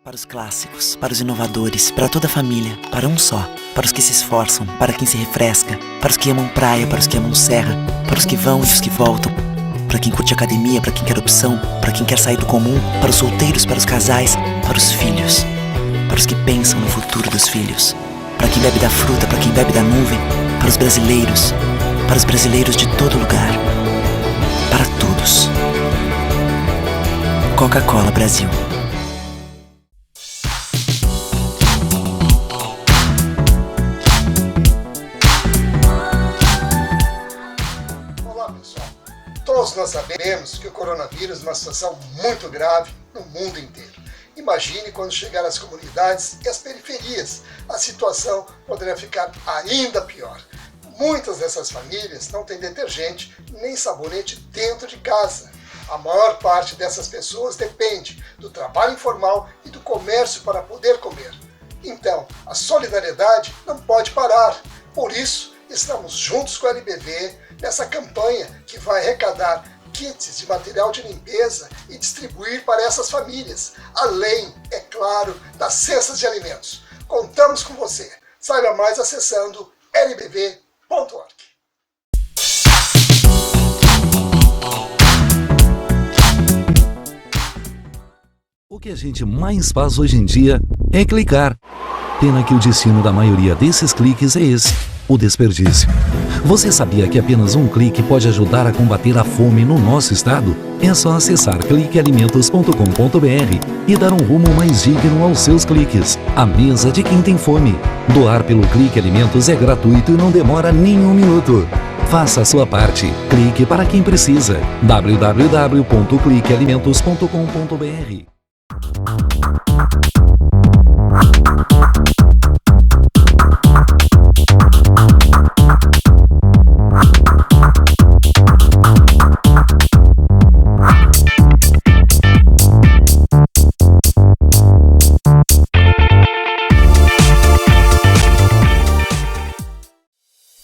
Para os clássicos, para os inovadores, para toda a família, para um só. Para os que se esforçam, para quem se refresca, para os que amam praia, para os que amam serra, para os que vão e os que voltam, para quem curte academia, para quem quer opção, para quem quer sair do comum, para os solteiros, para os casais, para os filhos, para os que pensam no futuro dos filhos, para quem bebe da fruta, para quem bebe da nuvem, para os brasileiros de todo lugar, para todos. Coca-Cola Brasil. Todos nós sabemos que o coronavírus é uma situação muito grave no mundo inteiro. Imagine quando chegar às comunidades e às periferias, a situação poderá ficar ainda pior. Muitas dessas famílias não têm detergente nem sabonete dentro de casa. A maior parte dessas pessoas depende do trabalho informal e do comércio para poder comer. Então, a solidariedade não pode parar. Por isso, estamos juntos com a LBV nessa campanha que vai arrecadar kits de material de limpeza e distribuir para essas famílias, além, é claro, das cestas de alimentos. Contamos com você. Saiba mais acessando lbv.org. O que a gente mais faz hoje em dia é clicar. Pena que o destino da maioria desses cliques é esse, o desperdício. Você sabia que apenas um clique pode ajudar a combater a fome no nosso estado? É só acessar cliquealimentos.com.br e dar um rumo mais digno aos seus cliques. A mesa de quem tem fome. Doar pelo Clique Alimentos é gratuito e não demora nem um minuto. Faça a sua parte. Clique para quem precisa. www.cliquealimentos.com.br.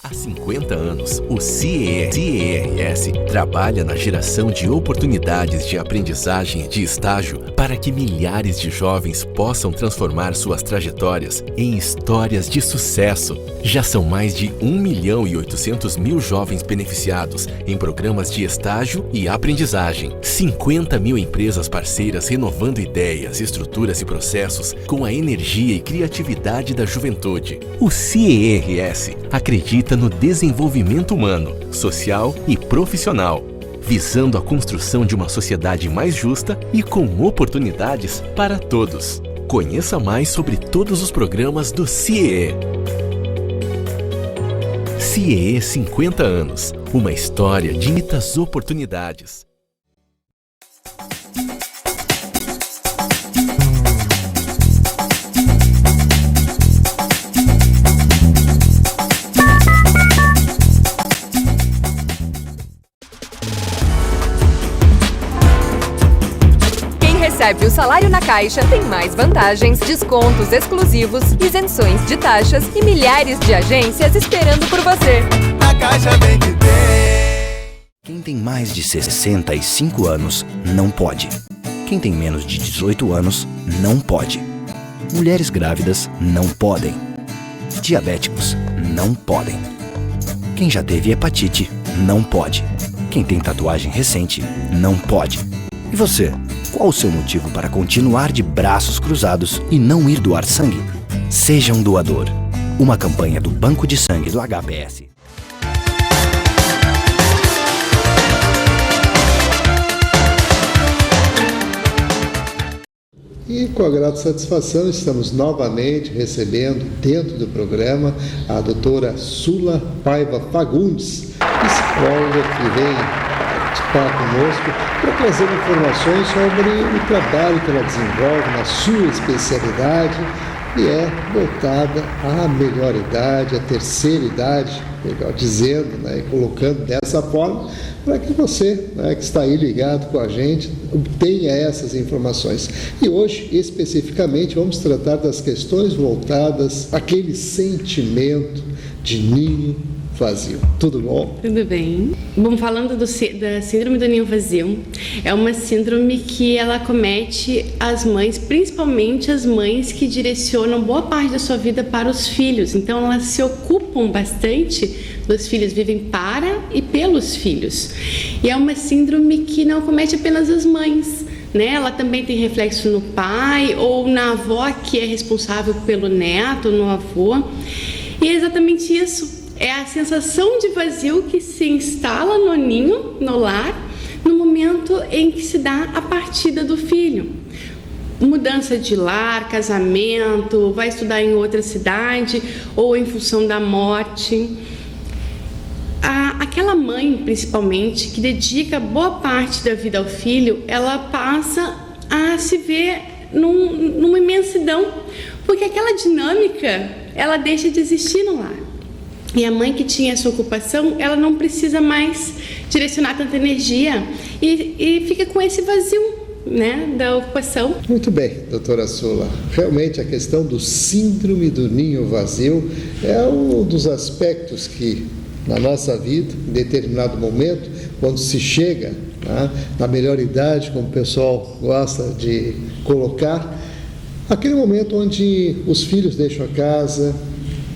Há 50 anos, o CIERS trabalha na geração de oportunidades de aprendizagem e de estágio para que milhares de jovens possam transformar suas trajetórias em histórias de sucesso. Já são mais de 1.800.000 jovens beneficiados em programas de estágio e aprendizagem. 50 mil empresas parceiras renovando ideias, estruturas e processos com a energia e criatividade da juventude. O CIERS acredita no desenvolvimento humano, social e profissional, visando a construção de uma sociedade mais justa e com oportunidades para todos. Conheça mais sobre todos os programas do CIE. CIE 50 anos, uma história de muitas oportunidades. Recebe o salário na Caixa, tem mais vantagens, descontos exclusivos, isenções de taxas e milhares de agências esperando por você. Na Caixa vem que tem. Quem tem mais de 65 anos não pode. Quem tem menos de 18 anos não pode. Mulheres grávidas não podem. Diabéticos não podem. Quem já teve hepatite não pode. Quem tem tatuagem recente não pode. E você? Qual o seu motivo para continuar de braços cruzados e não ir doar sangue? Seja um doador. Uma campanha do Banco de Sangue do HPS. E com a grata satisfação estamos novamente recebendo dentro do programa a doutora Sula Paiva Fagundes, psicóloga que vem participar conosco para trazer informações sobre o trabalho que ela desenvolve na sua especialidade e é voltada à melhor idade, à terceira idade, melhor dizendo, e colocando dessa forma, para que você, que está aí ligado com a gente, obtenha essas informações. E hoje, especificamente, vamos tratar das questões voltadas àquele sentimento de ninho vazio. Tudo bom? Tudo bem. Bom, falando da síndrome do ninho vazio, é uma síndrome que ela acomete as mães, principalmente as mães que direcionam boa parte da sua vida para os filhos. Então, elas se ocupam bastante dos filhos, vivem para e pelos filhos. E é uma síndrome que não acomete apenas as mães, né? Ela também tem reflexo no pai ou na avó, que é responsável pelo neto, no avô. E é exatamente isso. É a sensação de vazio que se instala no ninho, no lar, no momento em que se dá a partida do filho. Mudança de lar, casamento, vai estudar em outra cidade ou em função da morte. Aquela mãe, principalmente, que dedica boa parte da vida ao filho, ela passa a se ver numa imensidão, porque aquela dinâmica, ela deixa de existir no lar. E a mãe que tinha essa ocupação, ela não precisa mais direcionar tanta energia e fica com esse vazio, né, da ocupação. Muito bem, doutora Sula. Realmente a questão do síndrome do ninho vazio é um dos aspectos que, na nossa vida, em determinado momento, quando se chega, né, na melhor idade, como o pessoal gosta de colocar, aquele momento onde os filhos deixam a casa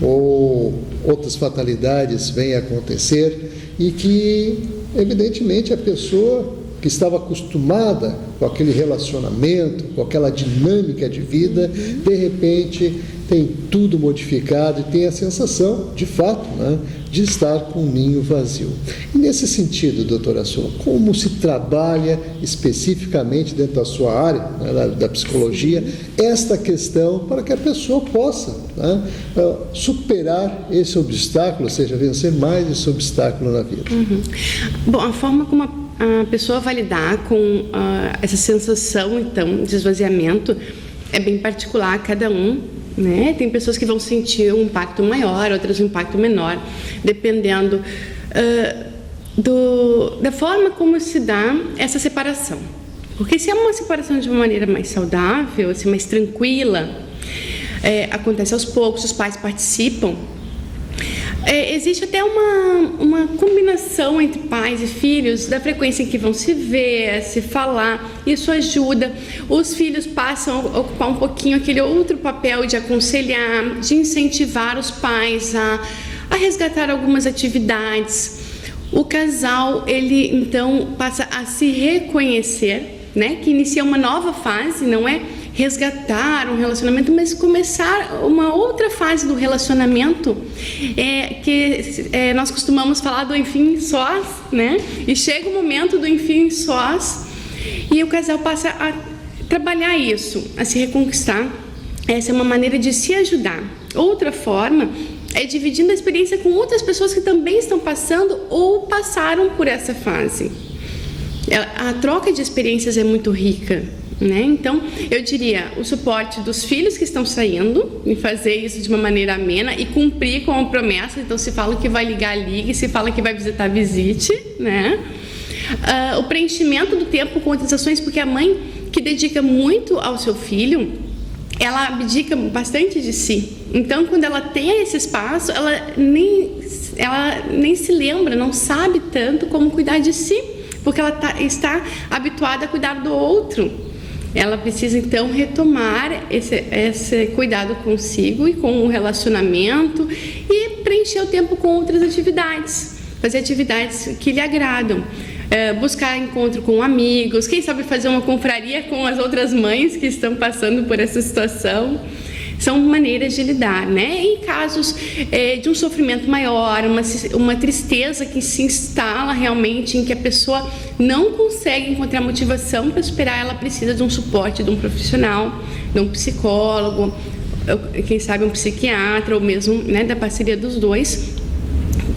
ou outras fatalidades vêm a acontecer e que, evidentemente, a pessoa que estava acostumada com aquele relacionamento, com aquela dinâmica de vida, de repente tem tudo modificado e tem a sensação, de fato, né, de estar com um ninho vazio. E nesse sentido, doutora Sula, como se trabalha especificamente dentro da sua área, né, da psicologia, esta questão para que a pessoa possa, né, superar esse obstáculo, ou seja, vencer mais esse obstáculo na vida? Bom, a forma como a pessoa vai lidar com essa sensação, então, de esvaziamento é bem particular a cada um, né? Tem pessoas que vão sentir um impacto maior, outras um impacto menor, dependendo da forma como se dá essa separação. Porque se é uma separação de uma maneira mais saudável, assim, mais tranquila, acontece aos poucos, os pais participam. Existe até uma combinação entre pais e filhos da frequência em que vão se ver, se falar. Isso ajuda. Os filhos passam a ocupar um pouquinho aquele outro papel de aconselhar, de incentivar os pais a resgatar algumas atividades. O casal, ele então passa a se reconhecer, né? Que inicia uma nova fase, não é resgatar um relacionamento, mas começar uma outra fase do relacionamento, que nós costumamos falar do enfim sós, né? E chega o momento do enfim sós e o casal passa a trabalhar isso, a se reconquistar. Essa é uma maneira de se ajudar. Outra forma é dividindo a experiência com outras pessoas que também estão passando ou passaram por essa fase. A troca de experiências é muito rica, né? Então, eu diria, o suporte dos filhos que estão saindo, e fazer isso de uma maneira amena e cumprir com a promessa. Então, se fala que vai ligar, ligue, se fala que vai visitar, visite, né? O preenchimento do tempo com outras ações, porque a mãe que dedica muito ao seu filho, ela abdica bastante de si. Então, quando ela tem esse espaço, ela nem se lembra, não sabe tanto como cuidar de si, porque ela está habituada a cuidar do outro. Ela precisa, então, retomar esse cuidado consigo e com o relacionamento e preencher o tempo com outras atividades, fazer atividades que lhe agradam. Buscar encontro com amigos, quem sabe fazer uma confraria com as outras mães que estão passando por essa situação. São maneiras de lidar, né? Em casos de um sofrimento maior, uma tristeza que se instala realmente, em que a pessoa não consegue encontrar motivação para superar, ela precisa de um suporte de um profissional, de um psicólogo, quem sabe um psiquiatra, ou mesmo, né, da parceria dos dois.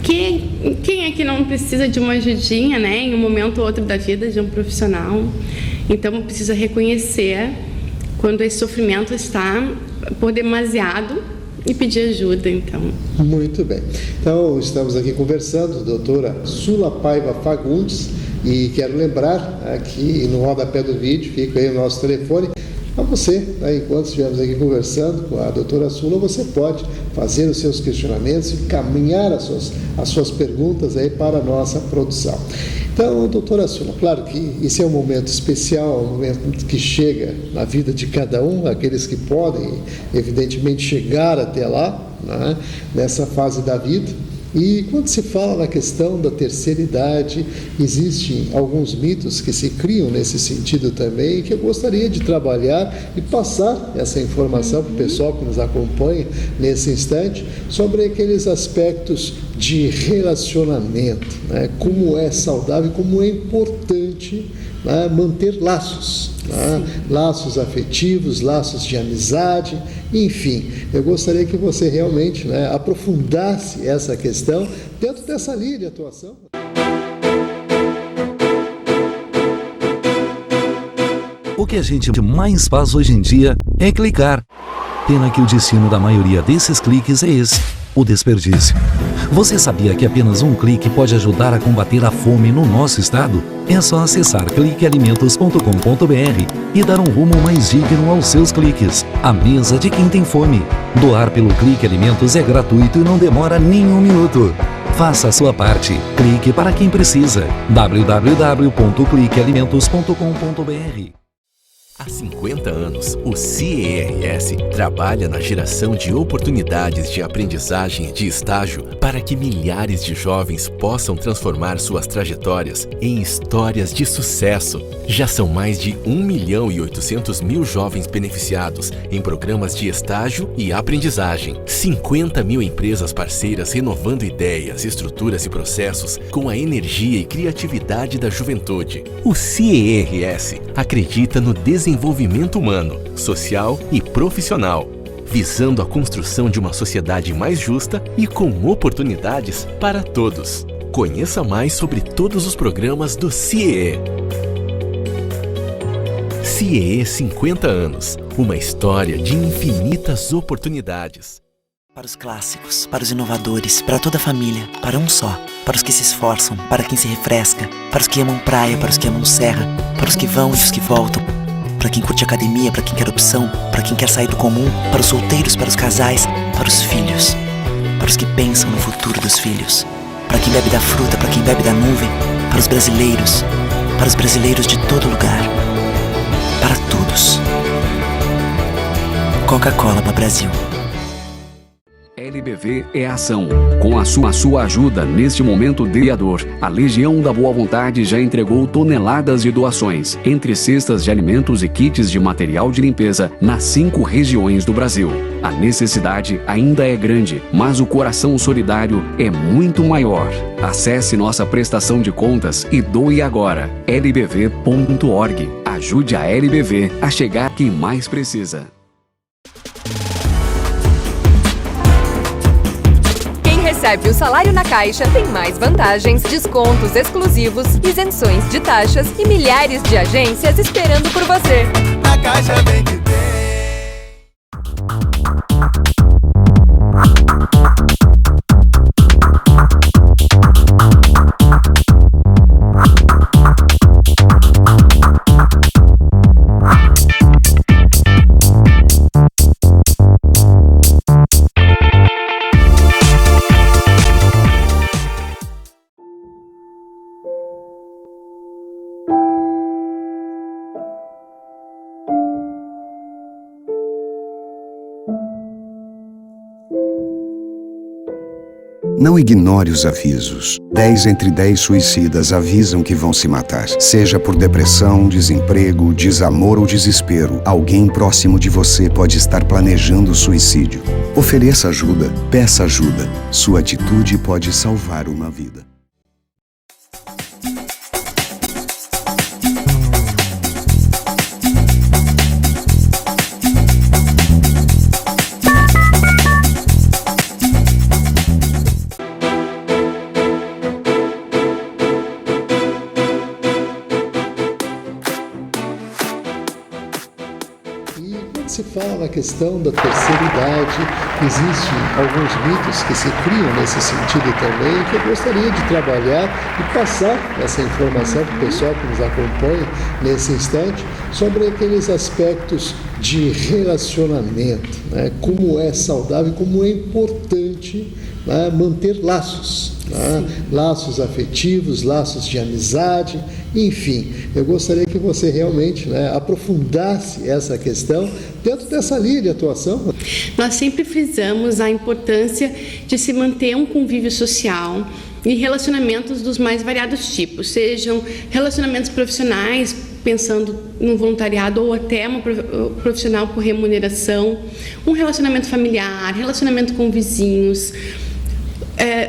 Quem é que não precisa de uma ajudinha, né, em um momento ou outro da vida, de um profissional? Então, precisa reconhecer quando esse sofrimento está por demasiado e pedir ajuda, então. Muito bem. Então, estamos aqui conversando, doutora Sula Paiva Fagundes, e quero lembrar aqui no rodapé do vídeo, fica aí o nosso telefone, você, né, enquanto estivermos aqui conversando com a doutora Sula, você pode fazer os seus questionamentos e encaminhar as suas perguntas aí para a nossa produção. Então, doutora Sula, claro que esse é um momento especial, um momento que chega na vida de cada um, aqueles que podem, evidentemente, chegar até lá, né, nessa fase da vida. E quando se fala na questão da terceira idade, existem alguns mitos que se criam nesse sentido também, que eu gostaria de trabalhar e passar essa informação para o pessoal que nos acompanha nesse instante, sobre aqueles aspectos de relacionamento, né? Como é saudável, como é importante, né, manter laços, né? Laços afetivos, laços de amizade, enfim. Eu gostaria que você realmente, né, aprofundasse essa questão dentro dessa linha de atuação. O que a gente mais faz hoje em dia é clicar. Pena que o destino da maioria desses cliques é esse: o desperdício. Você sabia que apenas um clique pode ajudar a combater a fome no nosso estado? É só acessar cliquealimentos.com.br e dar um rumo mais digno aos seus cliques. A mesa de quem tem fome. Doar pelo Clique Alimentos é gratuito e não demora nem um minuto. Faça a sua parte. Clique para quem precisa. www.cliquealimentos.com.br. Há 50 anos, o CIERS trabalha na geração de oportunidades de aprendizagem e de estágio para que milhares de jovens possam transformar suas trajetórias em histórias de sucesso. Já são mais de 1.800.000 jovens beneficiados em programas de estágio e aprendizagem. 50 mil empresas parceiras renovando ideias, estruturas e processos com a energia e criatividade da juventude. O CIERS acredita no desenvolvimento humano, social e profissional, visando a construção de uma sociedade mais justa e com oportunidades para todos. Conheça mais sobre todos os programas do CIE. CIE 50 anos, uma história de infinitas oportunidades. Para os clássicos, para os inovadores, para toda a família, para um só. Para os que se esforçam, para quem se refresca, para os que amam praia, para os que amam serra, para os que vão e os que voltam. Para quem curte academia, para quem quer opção, para quem quer sair do comum, para os solteiros, para os casais, para os filhos, para os que pensam no futuro dos filhos, para quem bebe da fruta, para quem bebe da nuvem, para os brasileiros de todo lugar, para todos. Coca-Cola para Brasil. LBV é ação. Com a sua ajuda neste momento de dor, a Legião da Boa Vontade já entregou toneladas de doações, entre cestas de alimentos e kits de material de limpeza, nas 5 regiões do Brasil. A necessidade ainda é grande, mas o coração solidário é muito maior. Acesse nossa prestação de contas e doe agora. lbv.org. Ajude a LBV a chegar a quem mais precisa. Recebe o salário na Caixa, tem mais vantagens, descontos exclusivos, isenções de taxas e milhares de agências esperando por você. Na Caixa vem que tem. Não ignore os avisos. 10 entre 10 suicidas avisam que vão se matar. Seja por depressão, desemprego, desamor ou desespero, alguém próximo de você pode estar planejando o suicídio. Ofereça ajuda, peça ajuda. Sua atitude pode salvar uma vida. Se fala na questão da terceira idade, existem alguns mitos que se criam nesse sentido também, que eu gostaria de trabalhar e passar essa informação para o pessoal que nos acompanha nesse instante, sobre aqueles aspectos de relacionamento, né? Como é saudável, como é importante, né, manter laços, né? Laços afetivos, laços de amizade, enfim. Eu gostaria que você realmente, né, aprofundasse essa questão dentro dessa linha de atuação. Nós sempre frisamos a importância de se manter um convívio social e relacionamentos dos mais variados tipos, sejam relacionamentos profissionais, pensando no voluntariado ou até um profissional por remuneração, um relacionamento familiar, relacionamento com vizinhos.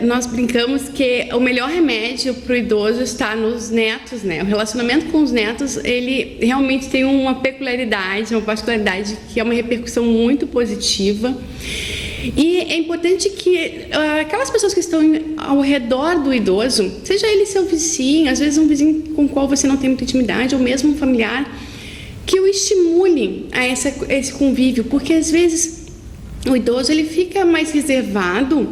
Nós brincamos que o melhor remédio para o idoso está nos netos, né? O relacionamento com os netos, ele realmente tem uma peculiaridade, uma particularidade que é uma repercussão muito positiva. E é importante que aquelas pessoas que estão ao redor do idoso, seja ele seu vizinho, às vezes um vizinho com o qual você não tem muita intimidade, ou mesmo um familiar, que o estimule a esse convívio, porque às vezes o idoso ele fica mais reservado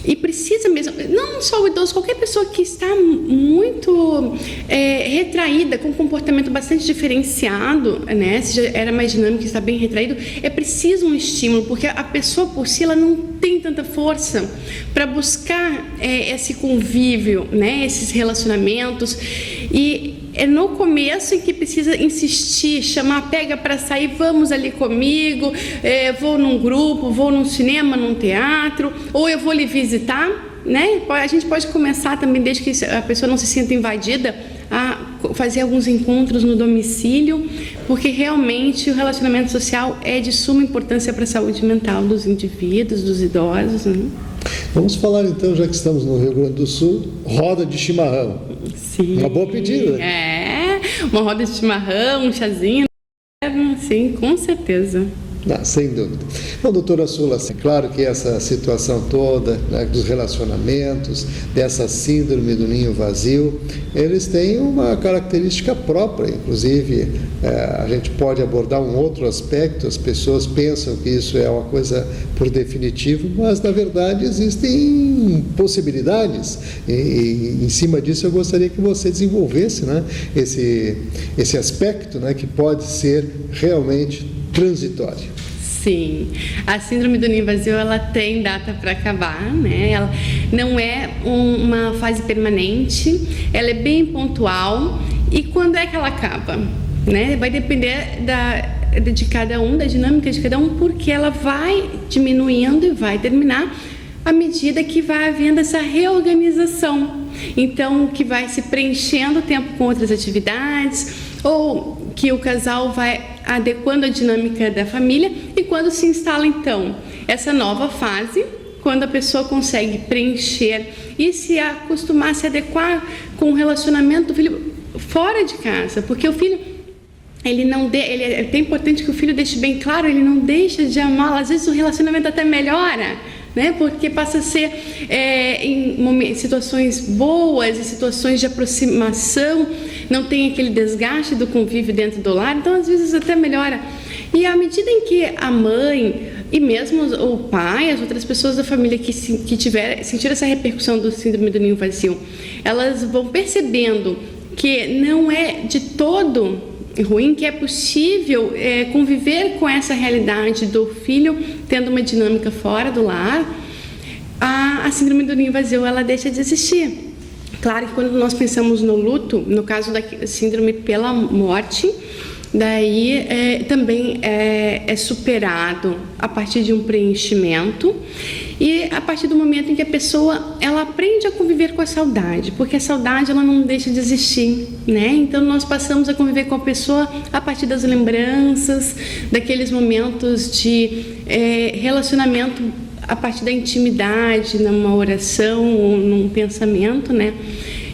e precisa mesmo, não só o idoso, qualquer pessoa que está muito retraída, com um comportamento bastante diferenciado, né? Se já era mais dinâmico e está bem retraído, é preciso um estímulo, porque a pessoa por si ela não tem tanta força para buscar esse convívio, né? Esses relacionamentos. E é no começo em que precisa insistir, chamar, pega para sair, vamos ali comigo, vou num grupo, vou num cinema, num teatro, ou eu vou lhe visitar, né? A gente pode começar também, desde que a pessoa não se sinta invadida, a fazer alguns encontros no domicílio, porque realmente o relacionamento social é de suma importância para a saúde mental dos indivíduos, dos idosos, né? Vamos falar então, já que estamos no Rio Grande do Sul, roda de chimarrão. Sim. Uma boa pedida, né? Uma roda de chimarrão, um chazinho, sim, com certeza. Sem dúvida. Bom, doutora Sula, é claro que essa situação toda, né, dos relacionamentos, dessa síndrome do ninho vazio, eles têm uma característica própria. Inclusive, a gente pode abordar um outro aspecto. As pessoas pensam que isso é uma coisa por definitivo, mas na verdade existem possibilidades. E em cima disso eu gostaria que você desenvolvesse, né, esse aspecto, né, que pode ser realmente transitório. Sim, a síndrome do ninho vazio ela tem data para acabar, né? Ela não é uma fase permanente, ela é bem pontual. E quando é que ela acaba, né? Vai depender de cada um, da dinâmica de cada um, porque ela vai diminuindo e vai terminar à medida que vai havendo essa reorganização. Então, que vai se preenchendo o tempo com outras atividades, ou que o casal vai adequando a dinâmica da família, e quando se instala então essa nova fase, quando a pessoa consegue preencher e se acostumar, se adequar com o relacionamento do filho fora de casa, porque o filho é até importante que o filho deixe bem claro, ele não deixa de amá-la, às vezes o relacionamento até melhora, né? Porque passa a ser em situações boas, em situações de aproximação, não tem aquele desgaste do convívio dentro do lar, então às vezes até melhora. E à medida em que a mãe e mesmo o pai, as outras pessoas da família que sentiram essa repercussão do síndrome do ninho vazio, elas vão percebendo que não é de todo ruim, que é possível conviver com essa realidade do filho tendo uma dinâmica fora do lar, a síndrome do ninho vazio ela deixa de existir. Claro que quando nós pensamos no luto, no caso da síndrome pela morte, daí também é superado a partir de um preenchimento e a partir do momento em que a pessoa ela aprende a conviver com a saudade, porque a saudade ela não deixa de existir, né? Então nós passamos a conviver com a pessoa a partir das lembranças, daqueles momentos de relacionamento a partir da intimidade, numa oração ou num pensamento, né?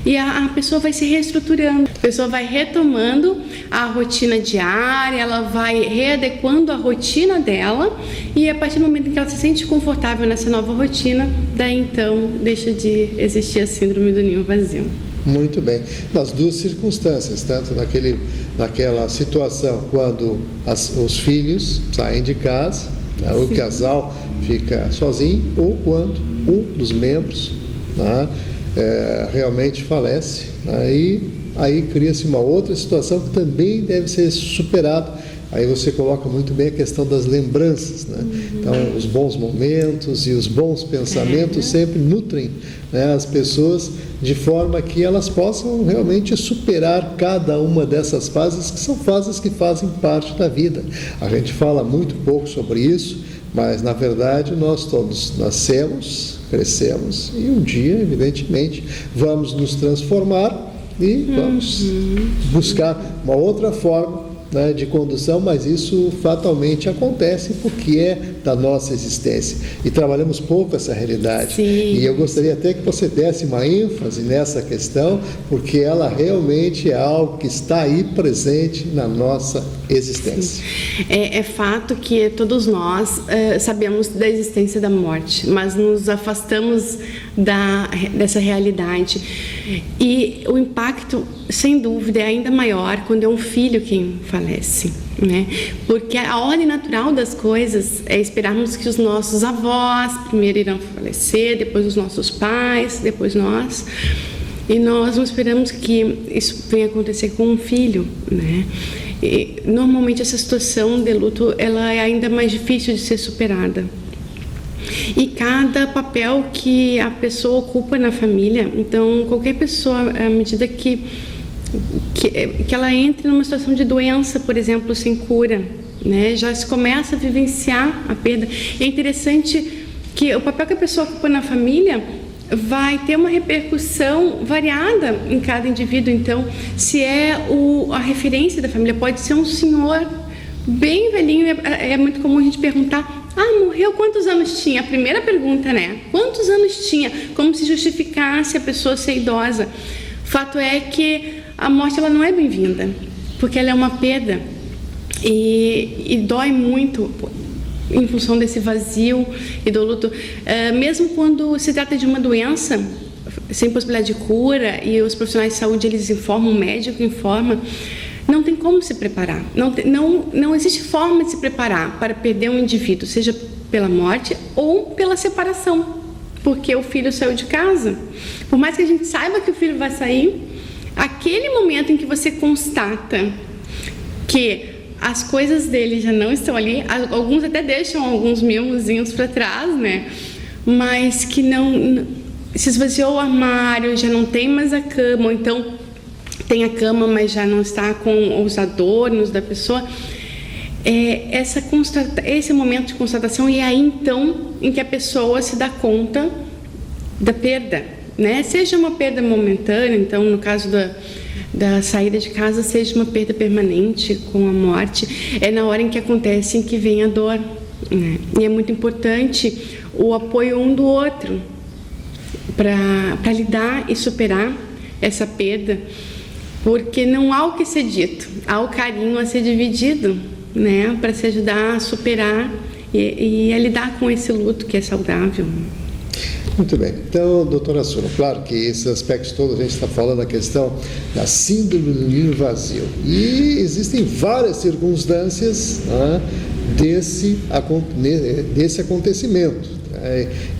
E a pessoa vai se reestruturando, a pessoa vai retomando a rotina diária, ela vai readequando a rotina dela e a partir do momento em que ela se sente confortável nessa nova rotina, daí então deixa de existir a síndrome do ninho vazio. Muito bem. Nas duas circunstâncias, tanto naquela situação quando os filhos saem de casa, né, o casal fica sozinho, ou quando um dos membros, né, realmente falece, né, e aí cria-se uma outra situação que também deve ser superada aí você coloca muito bem a questão das lembranças, né? Então, os bons momentos e os bons pensamentos sempre nutrem, né, as pessoas de forma que elas possam realmente superar cada uma dessas fases, que são fases que fazem parte da vida. A gente fala muito pouco sobre isso, mas na verdade nós todos nascemos, crescemos e um dia, evidentemente, vamos nos transformar e vamos buscar uma outra forma, né, de condução, mas isso fatalmente acontece porque é da nossa existência e trabalhamos pouco essa realidade. Sim. E eu gostaria até que você desse uma ênfase nessa questão, porque ela realmente é algo que está aí presente na nossa existência. É fato que todos nós sabemos da existência da morte, mas nos afastamos dessa realidade. E o impacto, sem dúvida, é ainda maior quando é um filho quem falece, né? Porque a ordem natural das coisas é esperarmos que os nossos avós primeiro irão falecer, depois os nossos pais, depois nós. E nós não esperamos que isso venha acontecer com um filho, né? E, normalmente essa situação de luto ela é ainda mais difícil de ser superada. E cada papel que a pessoa ocupa na família, então qualquer pessoa, à medida que ela entre numa situação de doença, por exemplo, sem cura, né, já se começa a vivenciar a perda. E é interessante que o papel que a pessoa ocupa na família vai ter uma repercussão variada em cada indivíduo. Então, se é a referência da família, pode ser um senhor bem velhinho, é muito comum a gente perguntar: morreu, quantos anos tinha? A primeira pergunta, né? Quantos anos tinha? Como se justificasse a pessoa ser idosa. Fato é que a morte ela não é bem-vinda, porque ela é uma perda e dói muito em função desse vazio e do luto. Mesmo quando se trata de uma doença sem possibilidade de cura e os profissionais de saúde eles informam, o médico informa, não tem como se preparar. Não existe forma de se preparar para perder um indivíduo, seja pela morte ou pela separação, porque o filho saiu de casa. Por mais que a gente saiba que o filho vai sair, aquele momento em que você constata que as coisas dele já não estão ali, alguns até deixam alguns mimosinhos para trás, né? Mas que não se esvaziou o armário, já não tem mais a cama, ou então tem a cama, mas já não está com os adornos da pessoa. Esse momento de constatação, e é aí então em que a pessoa se dá conta da perda, né? Seja uma perda momentânea, então no caso da saída de casa, seja uma perda permanente com a morte, é na hora em que acontece em que vem a dor, né? E é muito importante o apoio um do outro para lidar e superar essa perda, porque não há o que ser dito, há o carinho a ser dividido, né? Para se ajudar a superar e a lidar com esse luto que é saudável. Muito bem. Então, doutora Sula, claro que esses aspectos todos a gente está falando da questão da síndrome do ninho vazio. E existem várias circunstâncias, né, desse acontecimento.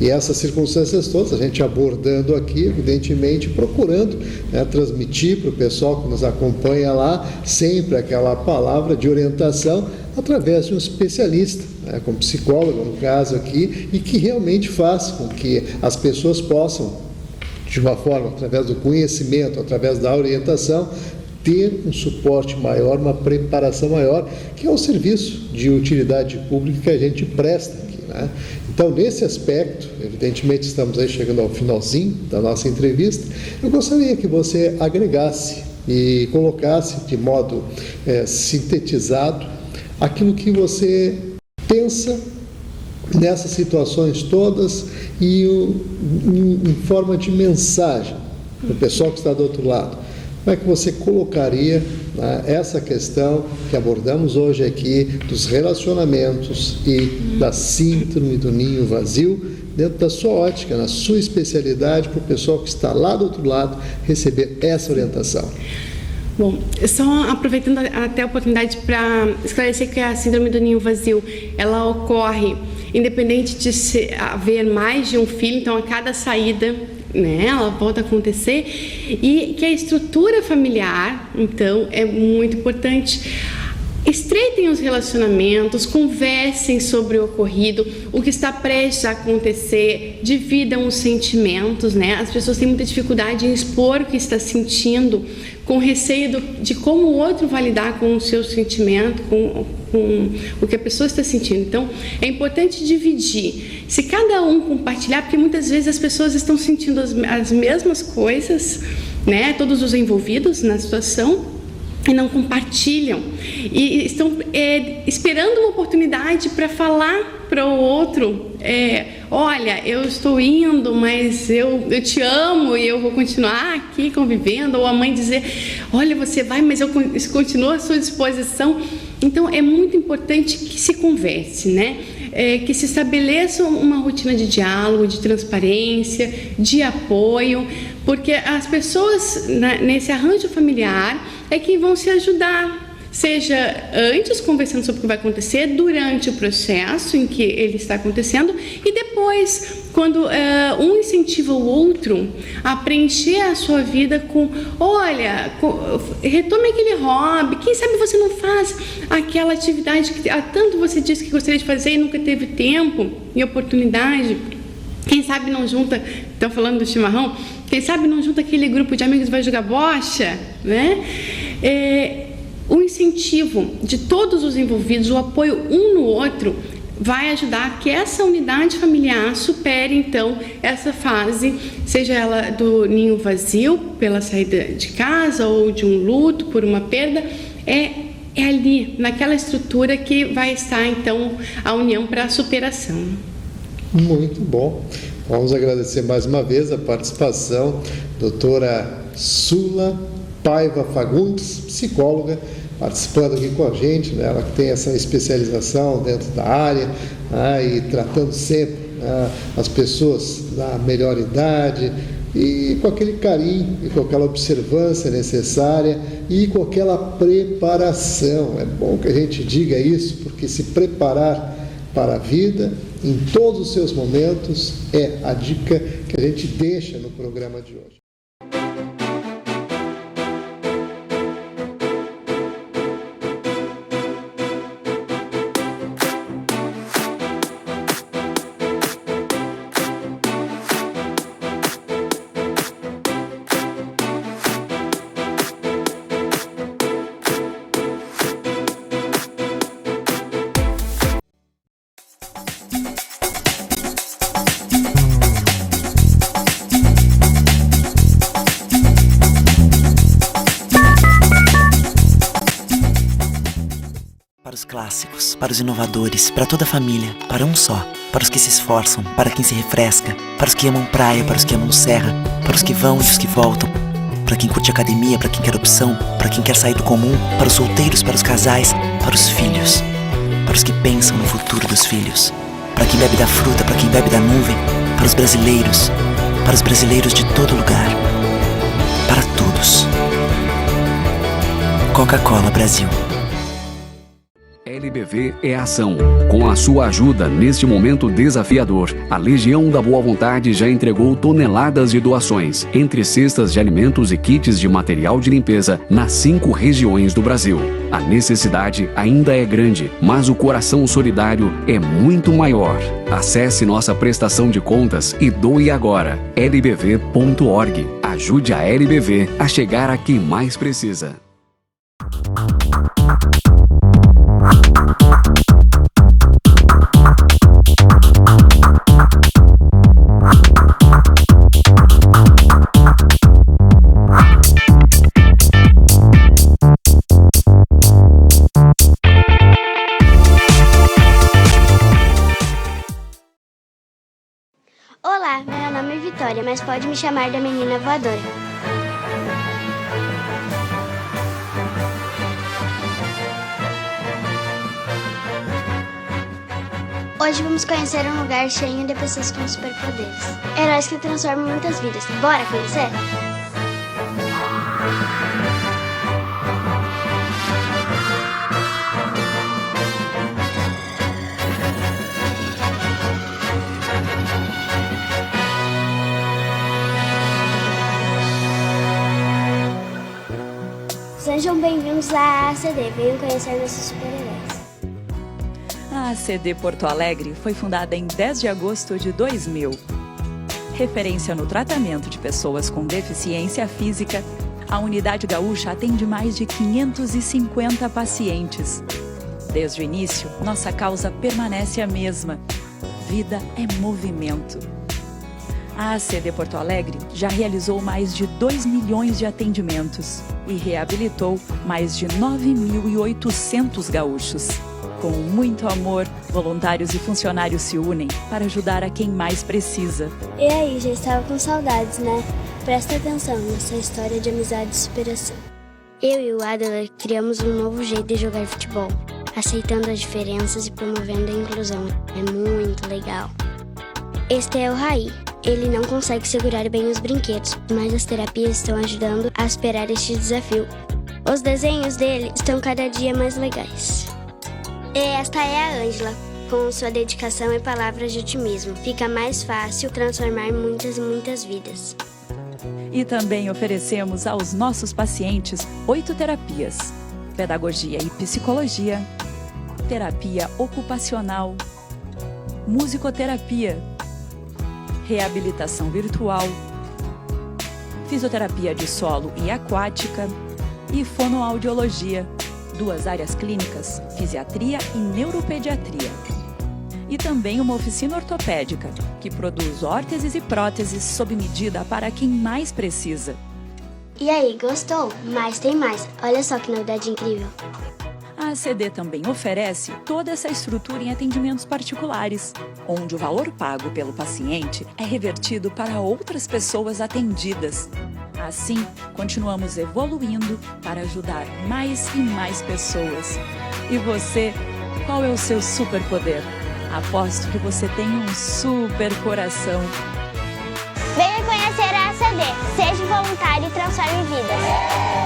E essas circunstâncias todas, a gente abordando aqui, evidentemente, procurando, né, transmitir para o pessoal que nos acompanha lá sempre aquela palavra de orientação através de um especialista, né, como psicólogo no caso aqui, e que realmente faz com que as pessoas possam, de uma forma, através do conhecimento, através da orientação, ter um suporte maior, uma preparação maior, que é o serviço de utilidade pública que a gente presta aqui, né? Então, nesse aspecto, evidentemente estamos aí chegando ao finalzinho da nossa entrevista, eu gostaria que você agregasse e colocasse de modo sintetizado aquilo que você pensa nessas situações todas e em forma de mensagem para o pessoal que está do outro lado. Como é que você colocaria, né, essa questão que abordamos hoje aqui dos relacionamentos e da síndrome do ninho vazio dentro da sua ótica, na sua especialidade, para o pessoal que está lá do outro lado receber essa orientação? Bom, só aproveitando até a oportunidade para esclarecer que a síndrome do ninho vazio, ela ocorre independente de haver mais de um filho, então a cada saída, né, ela volta a acontecer, e que a estrutura familiar, então, é muito importante. estreitem os relacionamentos, conversem sobre o ocorrido, o que está prestes a acontecer, dividam os sentimentos, né? As pessoas têm muita dificuldade em expor o que está sentindo, com receio de como o outro vai lidar com o seu sentimento, com o que a pessoa está sentindo. Então, é importante dividir. Se cada um compartilhar, porque muitas vezes as pessoas estão sentindo as mesmas coisas, né? Todos os envolvidos na situação, e não compartilham, e estão esperando uma oportunidade para falar para o outro, olha, eu estou indo, mas eu te amo e eu vou continuar aqui convivendo, ou a mãe dizer, olha, você vai, mas eu continuo à sua disposição. Então é muito importante que se converse, né? Que se estabeleça uma rotina de diálogo, de transparência, de apoio, porque as pessoas nesse arranjo familiar é que vão se ajudar, seja antes conversando sobre o que vai acontecer, durante o processo em que ele está acontecendo e depois, quando um incentiva o outro a preencher a sua vida com, olha, retome aquele hobby, quem sabe você não faz aquela atividade que há tanto você disse que gostaria de fazer e nunca teve tempo e oportunidade. Quem sabe não junta, estão falando do chimarrão, quem sabe não junta aquele grupo de amigos que vai jogar bocha, né? O incentivo de todos os envolvidos, o apoio um no outro, vai ajudar que essa unidade familiar supere, então, essa fase, seja ela do ninho vazio, pela saída de casa, ou de um luto por uma perda, é ali, naquela estrutura que vai estar, então, a união para a superação. Muito bom. Vamos agradecer mais uma vez a participação da doutora Sula Paiva Fagundes, psicóloga, participando aqui com a gente, né? Ela que tem essa especialização dentro da área, e tratando sempre as pessoas da melhor idade, e com aquele carinho e com aquela observância necessária e com aquela preparação. É bom que a gente diga isso, porque se preparar para a vida em todos os seus momentos é a dica que a gente deixa no programa de hoje. Para os clássicos, para os inovadores, para toda a família, para um só, para os que se esforçam, para quem se refresca, para os que amam praia, para os que amam serra, para os que vão e os que voltam, para quem curte academia, para quem quer opção, para quem quer sair do comum, para os solteiros, para os casais, para os filhos, para os que pensam no futuro dos filhos, para quem bebe da fruta, para quem bebe da nuvem, para os brasileiros de todo lugar, para todos. Coca-Cola Brasil. LBV é ação. Com a sua ajuda neste momento desafiador, a Legião da Boa Vontade já entregou toneladas de doações, entre cestas de alimentos e kits de material de limpeza, nas 5 regiões do Brasil. A necessidade ainda é grande, mas o coração solidário é muito maior. Acesse nossa prestação de contas e doe agora. lbv.org. Ajude a LBV a chegar a quem mais precisa. Olá, meu nome é Vitória, mas pode me chamar da menina voadora. Hoje vamos conhecer um lugar cheio de pessoas com superpoderes. Heróis que transformam muitas vidas. Bora conhecer? Os Sejam bem-vindos à ACD, venham conhecer nossos super-heróis. A ACD Porto Alegre foi fundada em 10 de agosto de 2000. Referência no tratamento de pessoas com deficiência física, a Unidade Gaúcha atende mais de 550 pacientes. Desde o início, nossa causa permanece a mesma. Vida é movimento. A ACD Porto Alegre já realizou mais de 2 milhões de atendimentos e reabilitou mais de 9.800 gaúchos. Com muito amor, voluntários e funcionários se unem para ajudar a quem mais precisa. E aí, já estava com saudades, né? Presta atenção nessa história de amizade e superação. Eu e o Adler criamos um novo jeito de jogar futebol, aceitando as diferenças e promovendo a inclusão. É muito legal. Este é o Raí. Ele não consegue segurar bem os brinquedos, mas as terapias estão ajudando a superar este desafio. Os desenhos dele estão cada dia mais legais. E esta é a Ângela. Com sua dedicação e palavras de otimismo, fica mais fácil transformar muitas e muitas vidas. E também oferecemos aos nossos pacientes 8 terapias: pedagogia e psicologia, terapia ocupacional, musicoterapia, reabilitação virtual, fisioterapia de solo e aquática e fonoaudiologia, 2 áreas clínicas, fisiatria e neuropediatria. E também uma oficina ortopédica, que produz órteses e próteses sob medida para quem mais precisa. E aí, gostou? Mas tem mais. Olha só que novidade incrível. A ACD também oferece toda essa estrutura em atendimentos particulares, onde o valor pago pelo paciente é revertido para outras pessoas atendidas. Assim, continuamos evoluindo para ajudar mais e mais pessoas. E você, qual é o seu superpoder? Aposto que você tem um super coração. Venha conhecer a ACD. Seja voluntário e transforme vidas.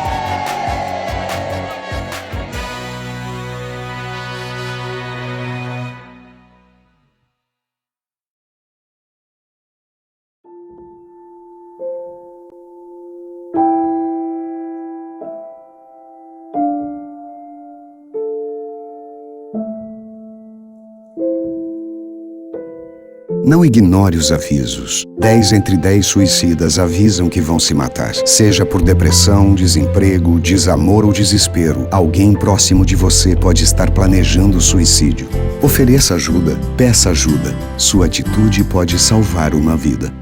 Não ignore os avisos. 10 entre 10 suicidas avisam que vão se matar. Seja por depressão, desemprego, desamor ou desespero, alguém próximo de você pode estar planejando suicídio. Ofereça ajuda, peça ajuda. Sua atitude pode salvar uma vida.